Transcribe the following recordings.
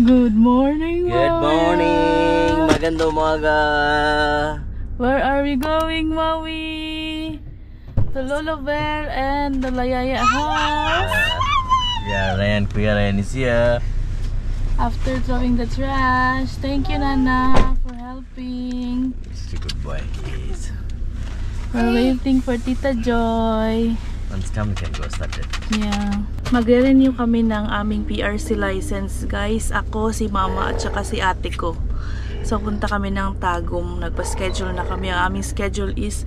Good morning, Good morning! Magandang umaga! Where are we going, Maui? To Lolo Bear and the Layaya house. Kuya Ryan is here. After throwing the trash. Thank you, Nana, for helping. He's a good boy. He is. We're waiting for Tita Joy. Once come, we can go start it. Yeah. Magre-renew kami ng aming PRC license, guys. Ako, si Mama, at saka si ate ko. So, punta kami ng Tagum. Nagpa-schedule na kami. Ang aming schedule is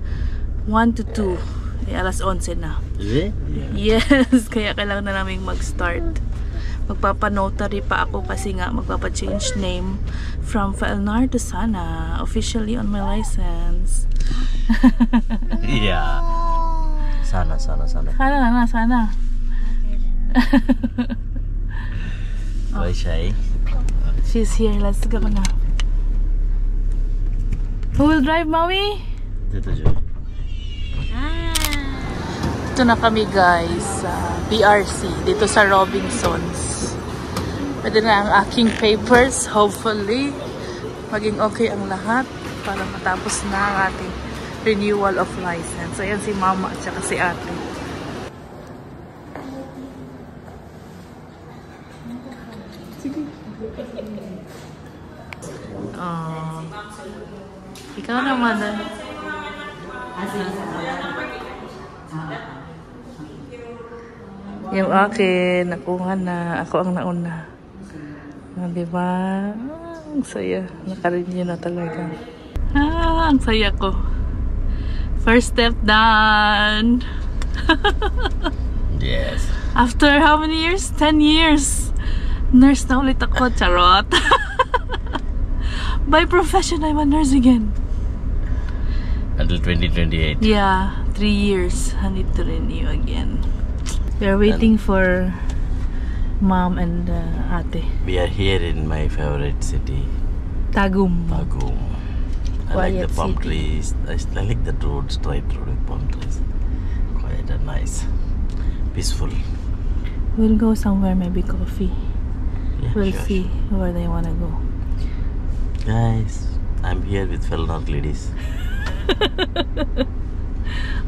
1 to 2. Alas 11 na. Is it? Yes. Kaya kailangan na namin mag-start. Magpapa-notary pa ako kasi nga magpapa-change name from Felnar to Sana. Officially on my license. Yeah. Sana. Sana. Why shy? She's here. Let's go na. Who will drive, Maui? Dito, Joy. Ito na kami, guys, sa PRC dito sa Robinsons. Pwede na ang aking papers. Hopefully maging okay ang lahat para matapos na ang ating renewal of license. So, ayan si Mama at saka si ate. Sige. Oh. Ikaw naman. Yung akin, nakuha na. Ako ang nauna. Diba? Ang saya. Nakarenew na talaga. Ang saya ko. First step done. Yes. After how many years? 10 years. Nurse na ulit ako. Charot. By profession, I'm a nurse again. Until 2028. Yeah, 3 years. I need to renew again. We are waiting for Mom and ate. We are here in my favorite city, Tagum. Tagum. I like the Quiet palm city. trees. I like the road, straight road with palm trees. Quiet and nice. Peaceful. We'll go somewhere, maybe coffee. Yeah, We'll sure, see where they want to go. Guys, I'm here with Felnar ladies.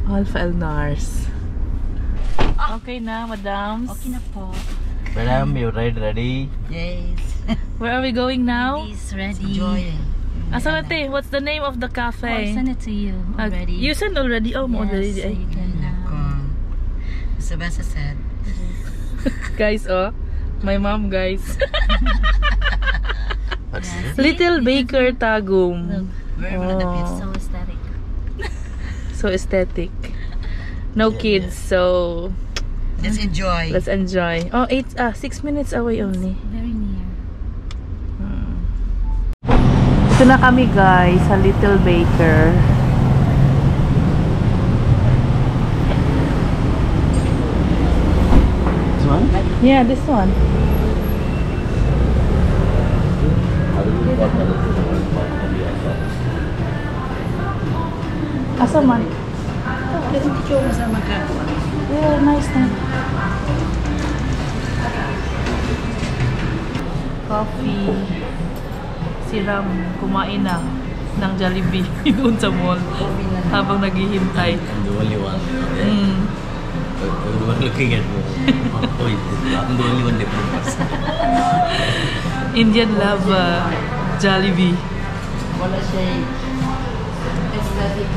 All Felnars. Okay na, madams. Okay na po. Madam, your ride ready? Yes. Where are we going now? He's ready. Enjoying. Asanate, what's the name of the I'll cafe? send it to you already. You sent already? Oh, yes, already. so you can Sebastian said. Guys, oh. My mom, guys. What's Yes. this? Little Baker Tagum. Look, very oh. Oh. So aesthetic. So aesthetic. No Yeah, kids, yeah. so Let's enjoy. let's enjoy. Oh, 6 minutes away only. Very near. Ito na kami, guys, sa Little Baker. This one? Yeah, this one. Asa man? Yeah, nice na. Coffee. Si Ram kumain na ng Jollibee doon sa mall habang naghihintay. I'm the only one. I'm the one looking at me. I'm the only one different person. Indian love Jollibee. Wala siya aesthetic.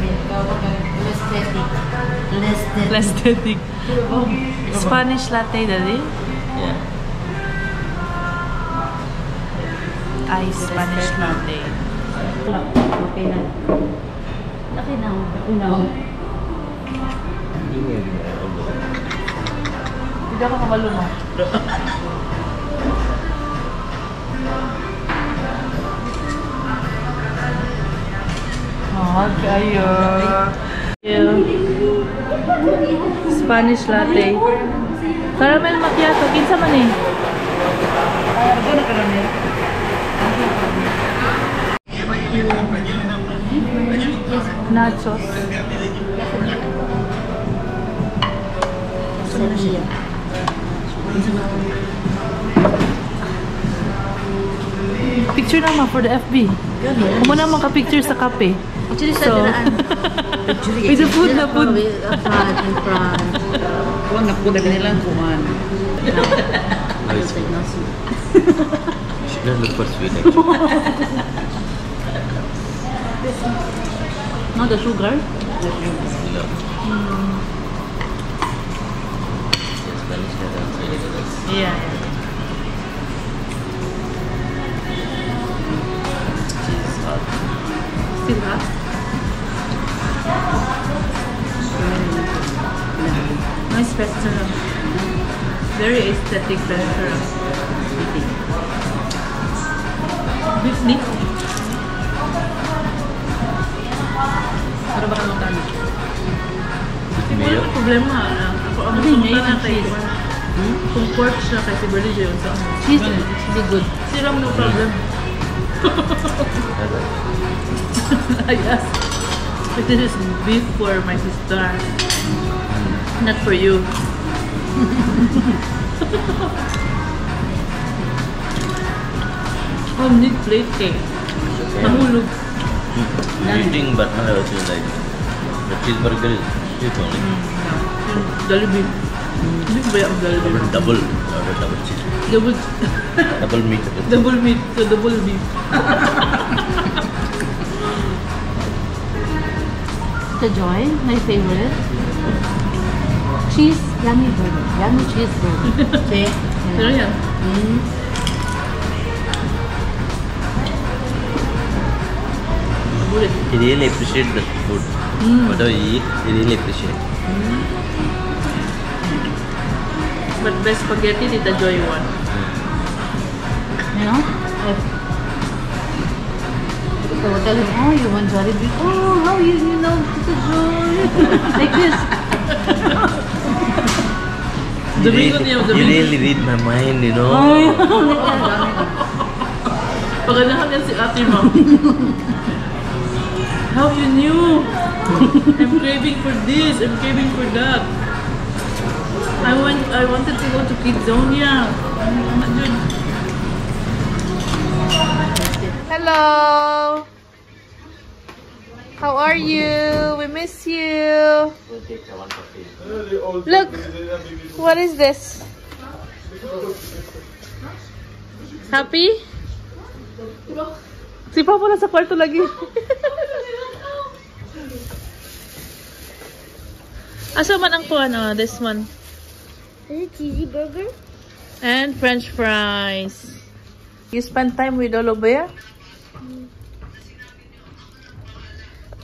Aesthetic. Oh, Spanish latte, daddy? Yeah. Ice Spanish latte. Okay na. Okay na. Hindi ako kamalunod. Oh, kayo. Spanish latte. Caramel macchiato. Kinsa man eh. Nachos. Picture naman for the FB. Kung mo na maka-picture sa kape. Actually, sa So, diraan. with the food na food. In front. Huwag na po na kanilang kuhan. Nice. You should not look for sweet actually. No, the sugar. Love. Spanish na lang. Yeah. Cheese hot. Still hot. Nice restaurant. Very aesthetic restaurant. Beef meat. Para baka magkano? Wala na problema. Ako ang gusto na kay kung pork siya kay si Berlie yun sa Cheese, it's be good. siram no problem. I asked. But this is beef for my sister. Not for you. Oh, need plate cake. Mahulog. Eating but not also like the cheeseburger is cheap only. Jollibee. Beef ba yung Jollibee? Double cheese. Double, Double meat. double meat, so double beef. The Joy, my favorite. Cheese, yummy burger. Yummy cheese burger. Okay. Pero yan. Bulit. He really appreciate the food. Whatever he eat, he really appreciate. But best spaghetti, Tita Joy one. You know? So we'll tell him, oh, you want Jollibee? Oh, how you know Tita Joy? Like this. Domingo niya, You Domingo. really read my mind, you know. Paganahan yan si ate mo. How you knew? I'm craving for this, I'm craving for that. I wanted to go to Kidzonia. Hello. How are you? We miss you. Look, what is this? Happy? Si Papa nasa kwarto lagi. Asa man ang kuhan, this one. Is it cheesy burger? And French fries. You spend time with Olobea?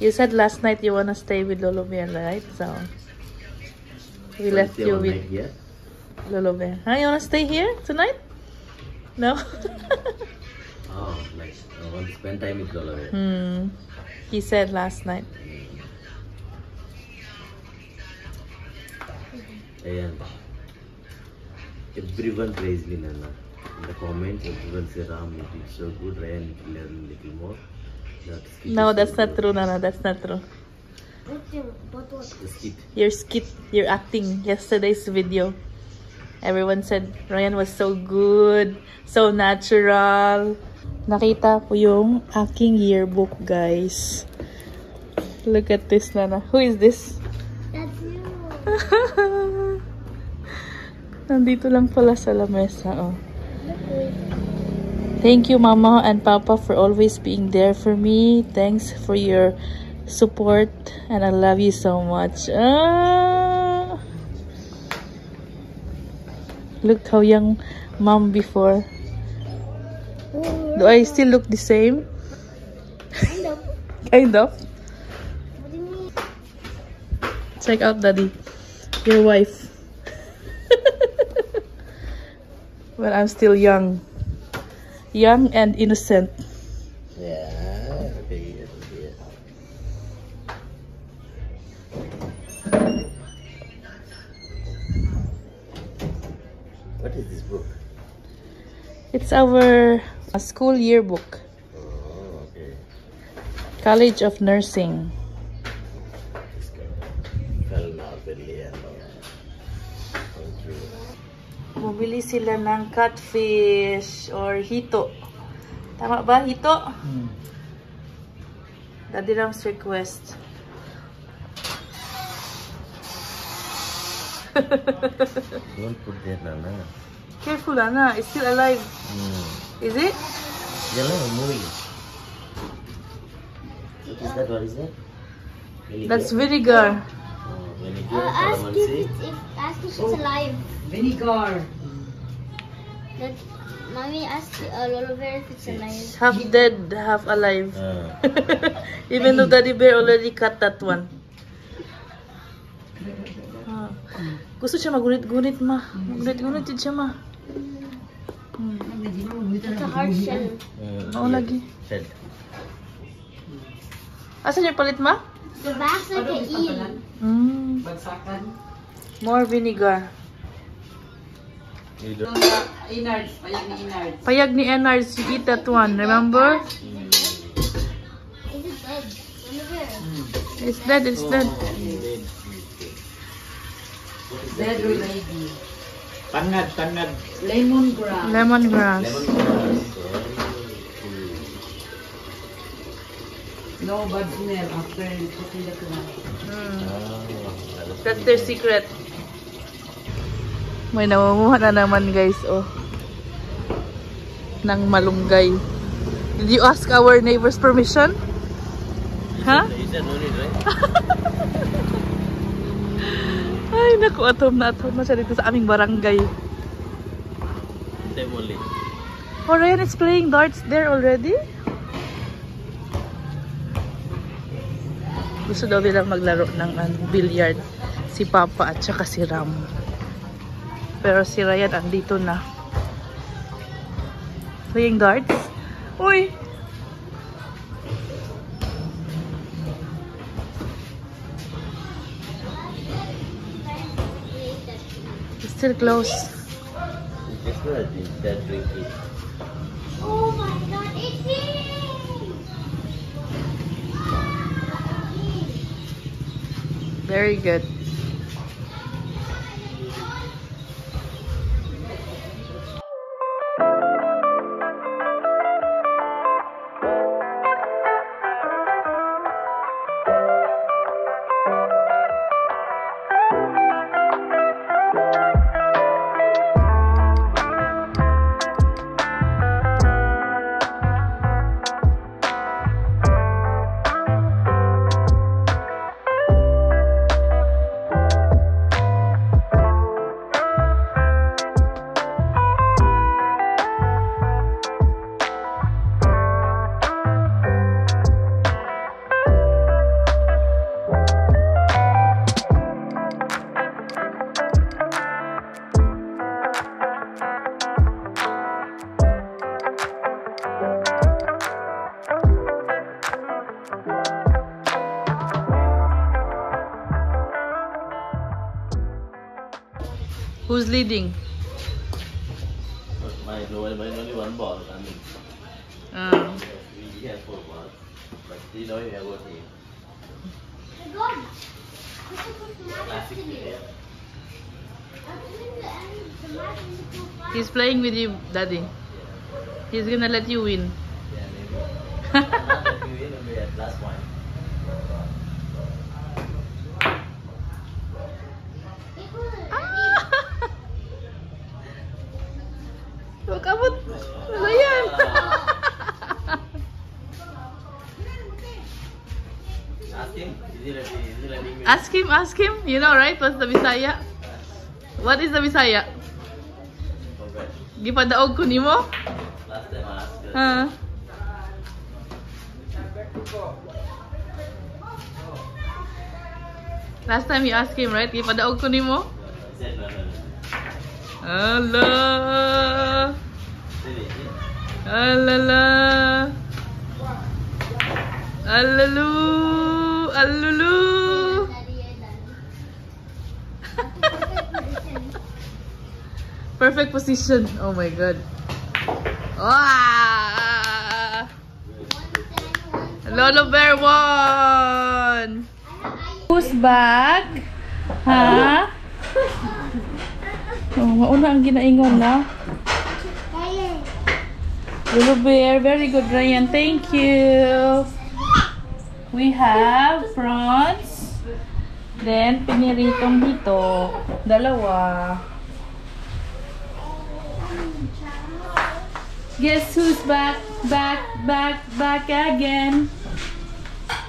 You said last night you wanna stay with Olobea, right? So we left you with Olobea. Huh? You wanna stay here tonight? No? Oh, nice. I want to spend time with Lola. He said last night. Ayan. Everyone praised me, Nana. In the comments, everyone said, Ram, you did so good. Ryan, you can learn a little more. No, that's not true, Nana. That's not true. What? The skit. Your skit, your acting, yesterday's video. Everyone said Ryan was so good, so natural. Nakita ko yung aking yearbook, guys. Look at this, Nana. Who is this? That's you. Nandito lang pala sa lamesa, oh. Thank you, Mama and Papa, for always being there for me. Thanks for your support, and I love you so much. Look how young Mom before. Do I still look the same? Kind of. Kind of. What do you mean? Check out Daddy, your wife. When I'm still young and innocent. Yeah, okay, yes. What is this book? It's our school yearbook. Oh, okay. College of Nursing. Bumili sila ng catfish or hito. Tama ba, Hito? Daddy Ram's request. Don't put that, Nana. Careful, Anna. It's still alive. Is it? Yellow, moving. What is that? What is that? That's vinegar. Vinegar, Ask calamansi. if it's alive. Vinegar. That, mommy asked Lolo Bear if it's alive. Half dead, half alive. Ah. Even though Daddy Bear already cut that one. Gusto siya magunit-gunit, ma. Magunit-gunit din siya, ma. It's a hard shell. Oo, lagi. Shed. Asan yung palit, ma? The back's like an eel. Bagsakan. More vinegar. You don't. Innards. Payag ni innards. Payag ni Enards, you eat that one, remember? Is it dead? Lolo Bear. It's dead, it's dead. Dead or lady. Tangad. Lemongrass. Lemongrass. No bad smell after cooking the grass. That's their secret. May namumuha na naman, guys, oh. Ng malunggay. Did you ask our neighbor's permission? Huh? Is that only right? Ay, naku, atom na siya dito sa aming barangay. Them only. Oh, Ryan is playing darts there already? Gusto daw nilang maglaro ng billiard. Si Papa at saka si Ram. Pero si Ryan andito na. Playing darts? Uy! It's still close. Guess what? That drinking. Oh my god, it's me! Very good. Who's leading? Mine only one ball. I mean, we have 4 balls. But you know you have what he. God! He's playing with you, Daddy. He's gonna let you win. Yeah, maybe. Not that we win, we have +1. Kabut! Ano yan? Ask him. Is he letting me? Ask him. You know, right? What's the Bisaya? What is the Bisaya? Forgot. Gipadaog ko nimo? Last time I asked her. Last time you asked him, right? Gipadaog ko nimo? He said no. Allah! Really? Alala! Allalu! Allulu! Perfect position. Oh my god. Wow! Lolo Bear won! Who's back? Ha? Oh, mauna ang ginaingon na. Little bear, very good, Ryan. Thank you. We have prawns. Then, piniritong hito. Dalawa. Guess who's back again?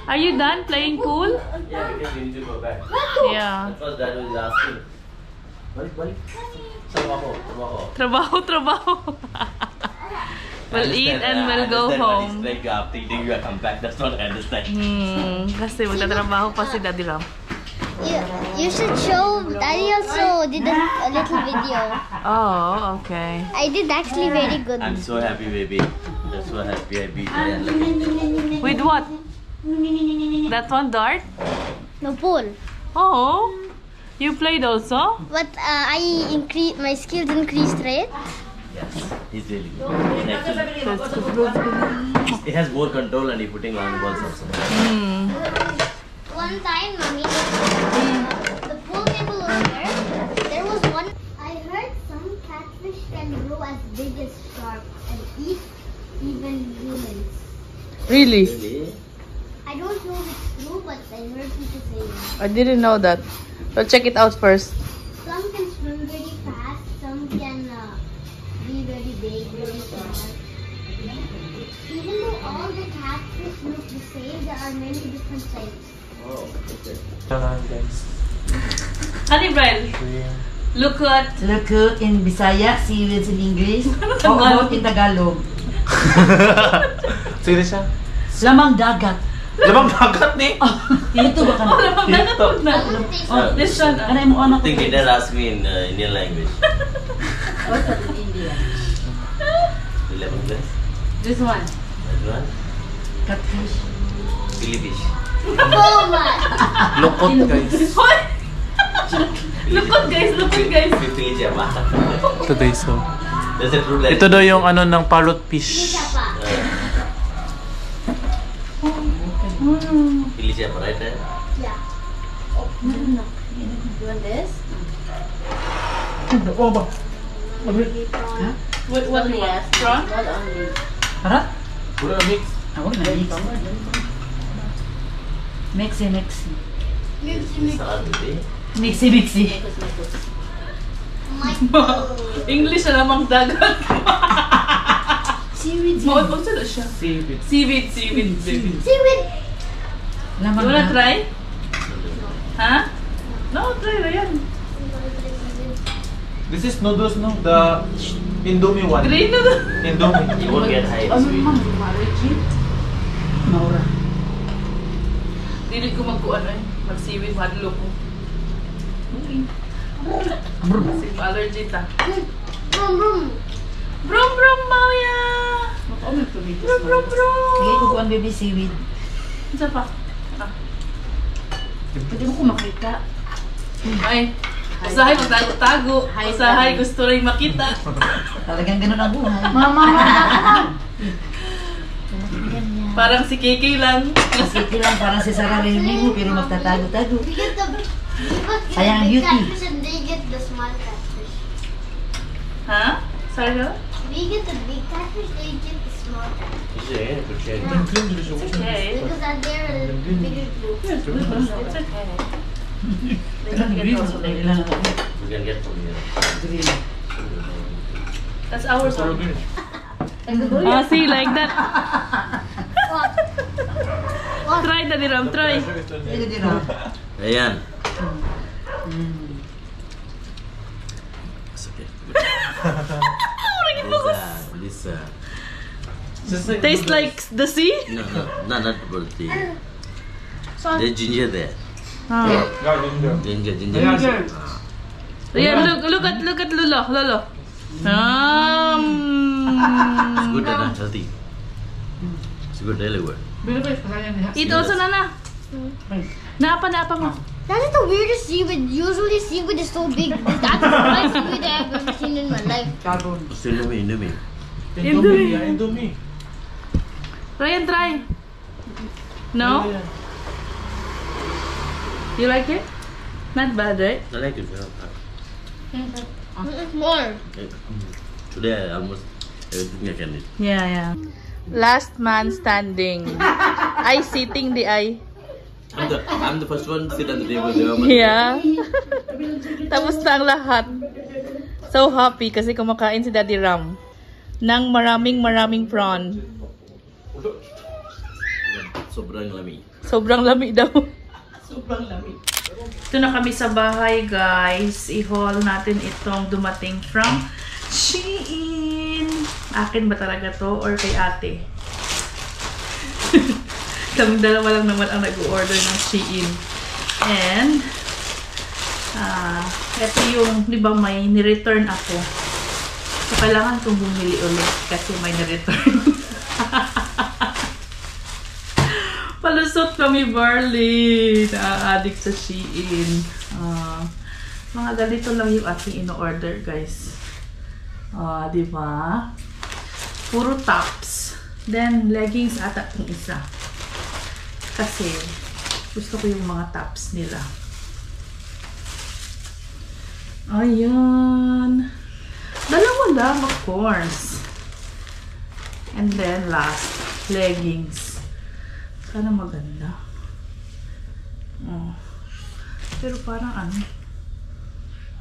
Are you done playing pool? Yeah, because we need to go back. Yeah. That was that was asking. Balik. Trabaho. Trabaho. We'll eat and we'll go home. It's like after eating you come back. That's what I understand. Kasi magtatrabaho pa si Daddy Ram. You should show. Daddy also did a little video. Oh, okay. I did actually very good. I'm so happy, baby. I'm so happy I beat Ryan. With what? That one dart? No pool. Oh, you played also? But I increased my skills increased, right? Yes, he's really good. Actually, it has more control and he's putting on balls also. One time, mommy, the pool table was there was one. I heard some catfish can grow as big as sharks and eat even humans. Really? I don't know if it's true, but I heard people say that. I didn't know that. We'll check it out first. Some can swim very fast, some can be very big, very small. Even though all the catfish look the same, there are many different types. Oh, okay. Honey Brian, look at... Look in Bisaya, seaweeds in English. How about in Tagalog? Sige siya. Lamang dagat. Lamang dagat ni. Ito ba ka na? Oh, this one. Kanay mo anak I think it has asked me in Indian language. What's that in India? 11 plus. This one. That one. Catfish. Philippines. Oh my! Lokot guys. Hoy! Lukot guys. Philippines siapa? Today so. There's a fruit like Ito daw yung ano ng parrot fish. Philippines siapa, right? Yeah. You want this? Oh, ba? What do you want? Prawn? Not only. Harap? Puro na mix. Ako na mix. Mixy. Salah dulu. Mixy. My God. English na lamang dagat. Seaweed. Mawad bang sila siya? Seaweed. Seaweed, baby. Seaweed. You Lamang wanna dagat. try? Huh? No, try Ryan. This is noodles no? The Indomie one. Green na Indomie. You won't get high in sweet. Maura. Dili ko magkuan ay. Mag-seaweed, madlo ko. Kasi allergy ta. Brum. Brum, Mauya! Brum. Sige, kukuan baby seaweed. Isa pa. Pwede mo ko makita. Ay, usahay magtago-tago. Usahay gusto rin makita. Talagang ganun ang buhay. Parang si Kiki lang. City lang parang si Sarah Remy mo pero magtatago-tago. We get the Sayang big beauty. catfish and they get the small catfish. Ha? Sorry ka? We get the big catfish, they get the small catfish. It's okay. Because they're a bigger group. It's okay. They can get also later. You can get from here. That's ours. See, like that. Try, Daddy Ram, try. Ryan. It's okay. Lisa. Tastes like the sea? No, not birthday. There's ginger there. Ginger. Yeah, look at Lolo. It's good and healthy. It's good, really good. Eat also, Nana. Napa mo. That is the weirdest seaweed. Usually seaweed is so big. That's the first seaweed I've ever seen in my life. It's Indomie. Indomie. Ryan, try. No? You like it? Not bad, right? I like it. More. Today I almost Everything I can eat. Yeah. Last man standing. I sitting the I. I'm the first one to sit on the table. Yeah. Tapos na ang lahat. So happy kasi kumakain si Daddy Ram ng maraming prawn. Sobrang lami. Sobrang lami daw. Sobrang lami. Ito na kami sa bahay, guys. I-haul natin itong dumating from Shein. Akin ba talaga to or kay ate? Kaming dalawa lang naman ang nag-order ng Shein. And ito yung, di ba, may ni-return ako. So, kailangan kong bumili ulit kasi may ni-return. Palusot kami, Barley. Na-addict sa Shein. Mga ganito lang yung aking ino-order, guys. Diba? Puro tops. Then, leggings ata yung isa. Kasi, gusto ko yung mga tops nila. Ayan. Dalawa lang, of course. And then, last, leggings. Sana maganda. Pero parang ano,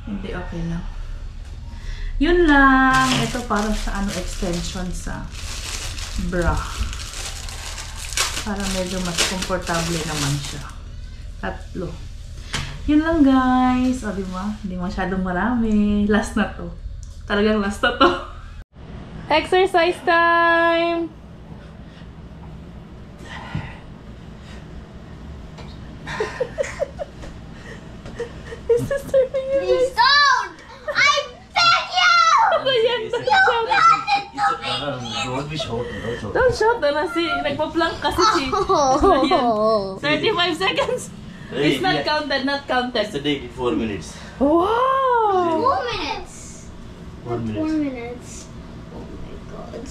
hindi okay lang. Yun lang. Ito parang sa ano, extension sa bra. Para medyo mas komportable naman siya. Tatlo. Yun lang, guys. O, diba? Hindi masyadong marami. Last na to. Talagang last na to. Exercise time! Is this turning you? Please don't! I beg you! Don't be shout. Don't shout na si nagpa-plank kasi si 35 seconds. Hey, It's not yeah. counted, not counted. Yesterday, 4 minutes. Wow! 4 minutes. 1 minute. 4 minutes. Oh my god.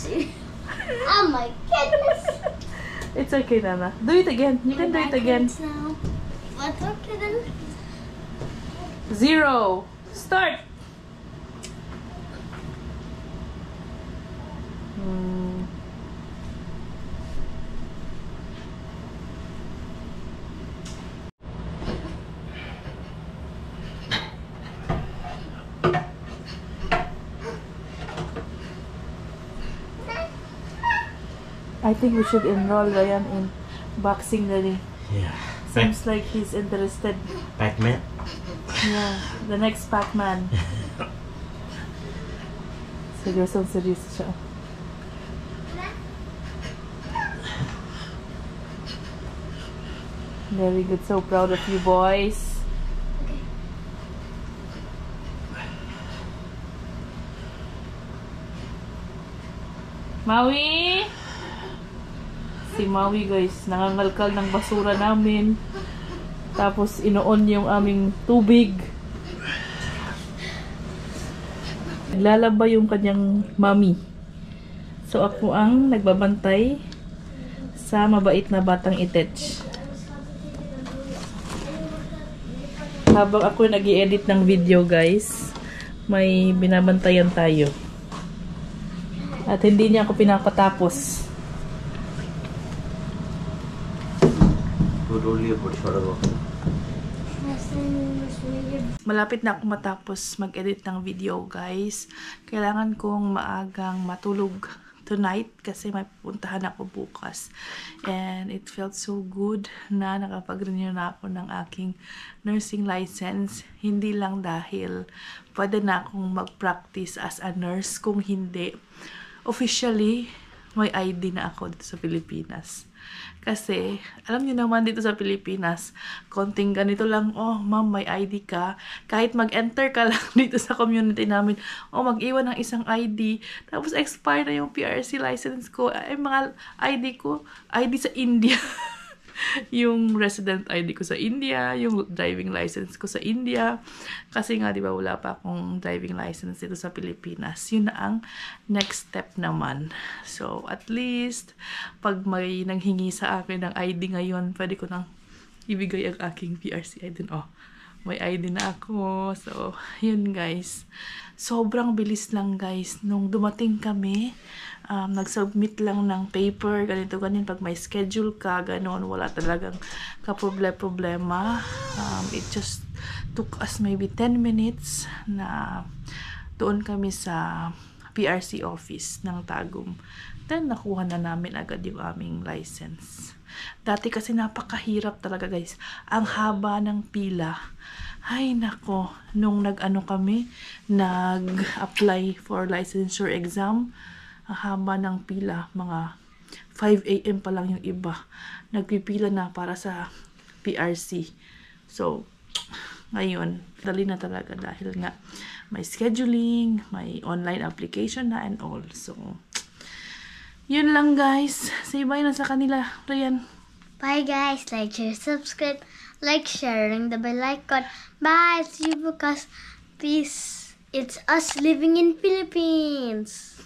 Oh my goodness. It's okay, Nana. Do it again. You can do it again. Now. What's okay then? 0. Start. I think we should enroll Ryan in boxing really. Yeah. Seems like he's interested. Pac-Man. Yeah, the next Pac-Man. Seryoso siya. Very good. So proud of you, boys. Maui! Si Maui, guys, nangangalkal ng basura namin. Tapos inoon yung aming tubig. Naglalaba yung kanyang mami. So ako ang nagbabantay sa mabait na batang itech. Habang ako nag-i-edit ng video, guys, may binabantayan tayo. At hindi niya ako pinapatapos. Malapit na ako matapos mag-edit ng video, guys. Kailangan kong maagang matulog tonight kasi may pupuntahan ako bukas. And it felt so good na nakapag-renew na ako ng aking nursing license. Hindi lang dahil pwede na akong mag-practice as a nurse. Kung hindi, officially, may ID na ako dito sa Pilipinas. Kasi, alam niyo naman dito sa Pilipinas, konting ganito lang, oh, ma'am, may ID ka. Kahit mag-enter ka lang dito sa community namin, oh, mag-iwan ng isang ID. Tapos, expire na yung PRC license ko. Ay, mga ID ko, ID sa India. Yung resident ID ko sa India, yung driving license ko sa India. Kasi nga, di ba, wala pa akong driving license dito sa Pilipinas. Yun na ang next step naman. So, at least, pag may nanghingi sa akin ng ID ngayon, pwede ko nang ibigay ang aking PRC ID. Oh, May ID na ako. So, yun guys. Sobrang bilis lang guys. Nung dumating kami, nag-submit lang ng paper, ganito, ganyan. Pag may schedule ka, ganon, wala talagang kaproblema. It just took us maybe 10 minutes na doon kami sa PRC office ng Tagum. Then, nakuha na namin agad yung aming license. Dati kasi napakahirap talaga guys. Ang haba ng pila. Ay nako, nung nag-apply for licensure exam, ang haba ng pila, mga 5 AM pa lang yung iba. Nagpipila na para sa PRC. So, ngayon, dali na talaga dahil nga may scheduling, may online application na and all. So, yun lang guys. Say bye na sa kanila, Ryan. Bye guys. Like, share, subscribe. Like, share, ring the bell icon. Bye. See you because peace. It's us living in Philippines.